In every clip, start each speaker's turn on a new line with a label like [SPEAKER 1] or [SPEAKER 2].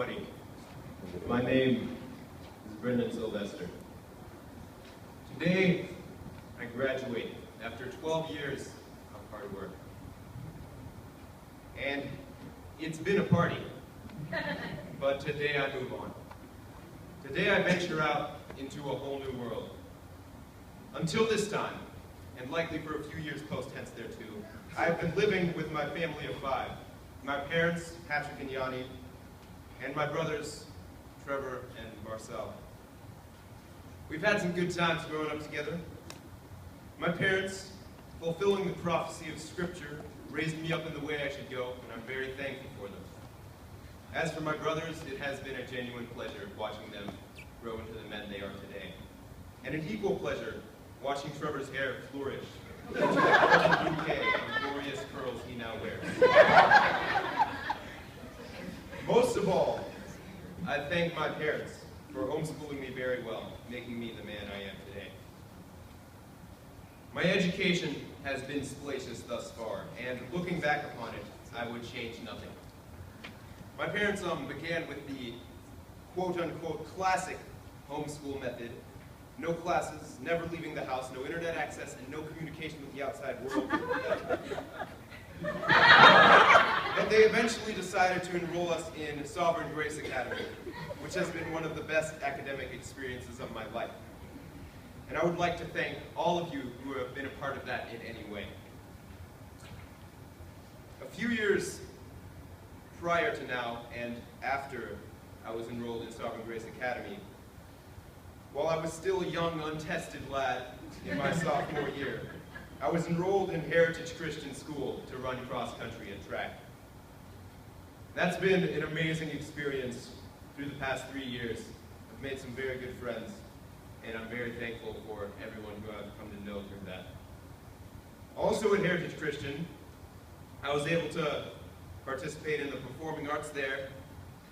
[SPEAKER 1] everybody. My name is Brendon Sylvester. Today, I graduate after 12 years of hard work. And it's been a party, but today I move on. Today I venture out into a whole new world. Until this time, and likely for a few years post-tense thereto, I have been living with my family of 5. My parents, Patrick and Yanni, and my brothers, Trevor and Marcel. We've had some good times growing up together. My parents, fulfilling the prophecy of Scripture, raised me up in the way I should go, and I'm very thankful for them. As for my brothers, it has been a genuine pleasure watching them grow into the men they are today. And an equal pleasure watching Trevor's hair flourish into the bouquet of glorious curls he now wears. Most of all, I thank my parents for homeschooling me very well, making me the man I am today. My education has been salacious thus far, and looking back upon it, I would change nothing. My parents began with the quote-unquote classic homeschool method. No classes, never leaving the house, no internet access, and no communication with the outside world. But they eventually decided to enroll us in Sovereign Grace Academy, which has been one of the best academic experiences of my life. And I would like to thank all of you who have been a part of that in any way. A few years prior to now, and after I was enrolled in Sovereign Grace Academy, while I was still a young, untested lad in my sophomore year, I was enrolled in Heritage Christian School to run cross-country and track. That's been an amazing experience through the past 3 years. I've made some very good friends, and I'm very thankful for everyone who I've come to know through that. Also at Heritage Christian, I was able to participate in the performing arts there,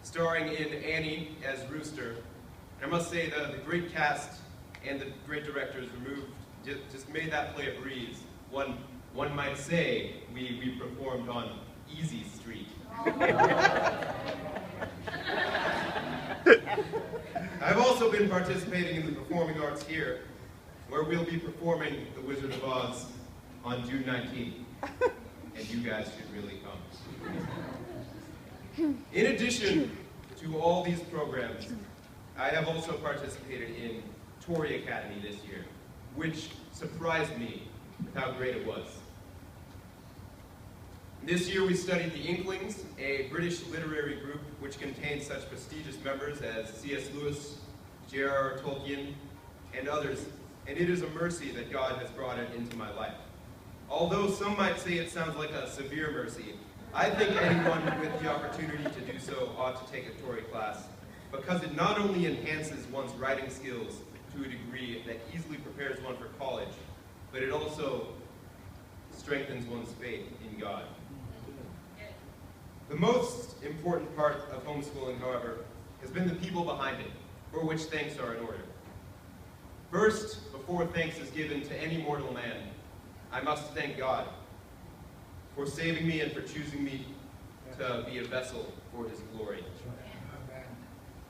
[SPEAKER 1] starring in Annie as Rooster. And I must say that the great cast and the great directors just made that play a breeze. One might say we performed on Easy Street. I've also been participating in the performing arts here, where we'll be performing The Wizard of Oz on June 19th. And you guys should really come. In addition to all these programs, I have also participated in Tory Academy this year, which surprised me with how great it was. This year we studied The Inklings, a British literary group which contains such prestigious members as C.S. Lewis, J.R.R. Tolkien, and others, and it is a mercy that God has brought it into my life. Although some might say it sounds like a severe mercy, I think anyone with the opportunity to do so ought to take a Tory class, because it not only enhances one's writing skills to a degree that easily prepares one for college, but it also strengthens one's faith in God. The most important part of homeschooling, however, has been the people behind it, for which thanks are in order. First, before thanks is given to any mortal man, I must thank God for saving me and for choosing me to be a vessel for His glory.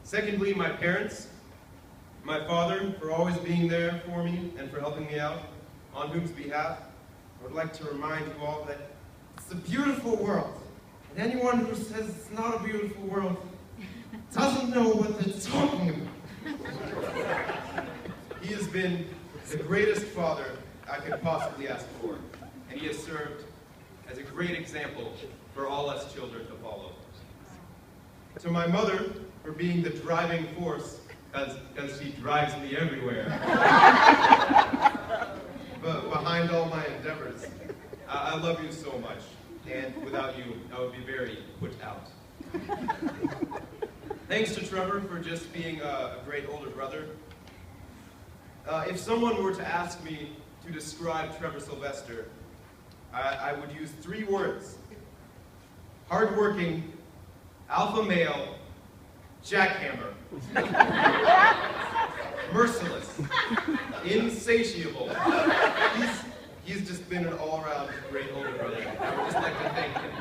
[SPEAKER 1] Secondly, my parents, my father, for always being there for me and for helping me out, on whose behalf I would like to remind you all that it's a beautiful world, and anyone who says it's not a beautiful world doesn't know what they're talking about. He has been the greatest father I could possibly ask for, and he has served as a great example for all us children to follow. To my mother, for being the driving force, because she drives me everywhere. But behind all my endeavors, I love you so much, and without you, I would be very put out. Thanks to Trevor for just being a great older brother. If someone were to ask me to describe Trevor Sylvester, I would use 3 words: hardworking, alpha male, jackhammer, merciless, insatiable. He's just been an all-around great older brother. I would just like to thank him.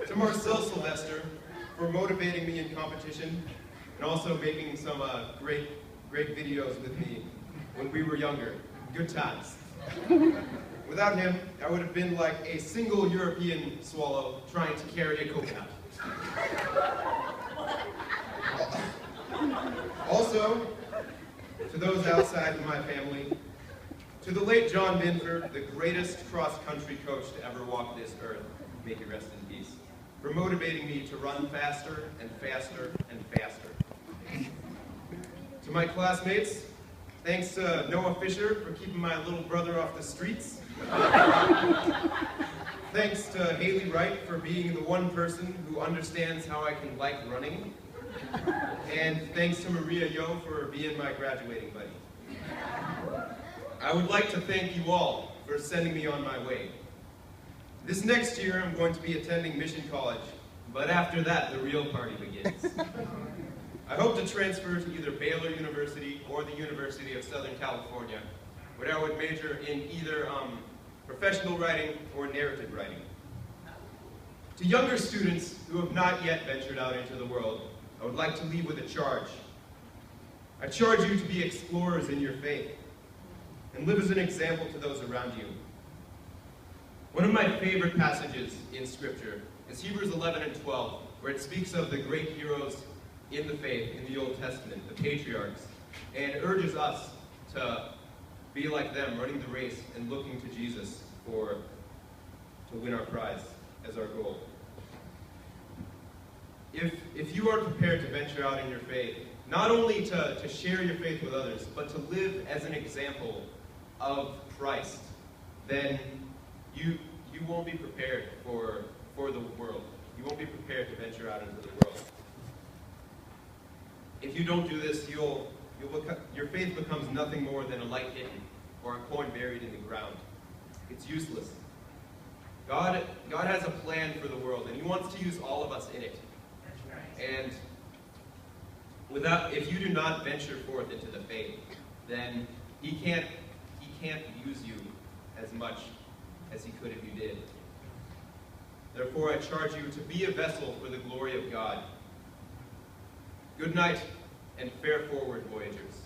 [SPEAKER 1] To Marcel Sylvester, for motivating me in competition and also making some great videos with me when we were younger. Good times. Without him, I would have been like a single European swallow trying to carry a coconut. Also, to those outside of my family, to the late John Minford, the greatest cross-country coach to ever walk this earth, may he rest in peace, for motivating me to run faster and faster and faster. To my classmates, thanks to Noah Fisher for keeping my little brother off the streets. Thanks to Haley Wright for being the one person who understands how I can like running. And thanks to Maria Yo for being my graduating buddy. I would like to thank you all for sending me on my way. This next year I'm going to be attending Mission College, but after that the real party begins. I hope to transfer to either Baylor University or the University of Southern California, where I would major in either professional writing or narrative writing. To younger students who have not yet ventured out into the world, I would like to leave with a charge. I charge you to be explorers in your faith and live as an example to those around you. One of my favorite passages in Scripture is Hebrews 11 and 12, where it speaks of the great heroes in the faith in the Old Testament, the patriarchs, and urges us to be like them, running the race and looking to Jesus to win our prize as our goal. If you are prepared to venture out in your faith, not only to share your faith with others, but to live as an example of Christ, then you won't be prepared for the world. You won't be prepared to venture out into the world. If you don't do this, your faith becomes nothing more than a light hidden or a coin buried in the ground. It's useless. God has a plan for the world, and He wants to use all of us in it. And if you do not venture forth into the faith, then He can't use you as much as He could if you did. Therefore, I charge you to be a vessel for the glory of God. Good night, and fare forward, voyagers.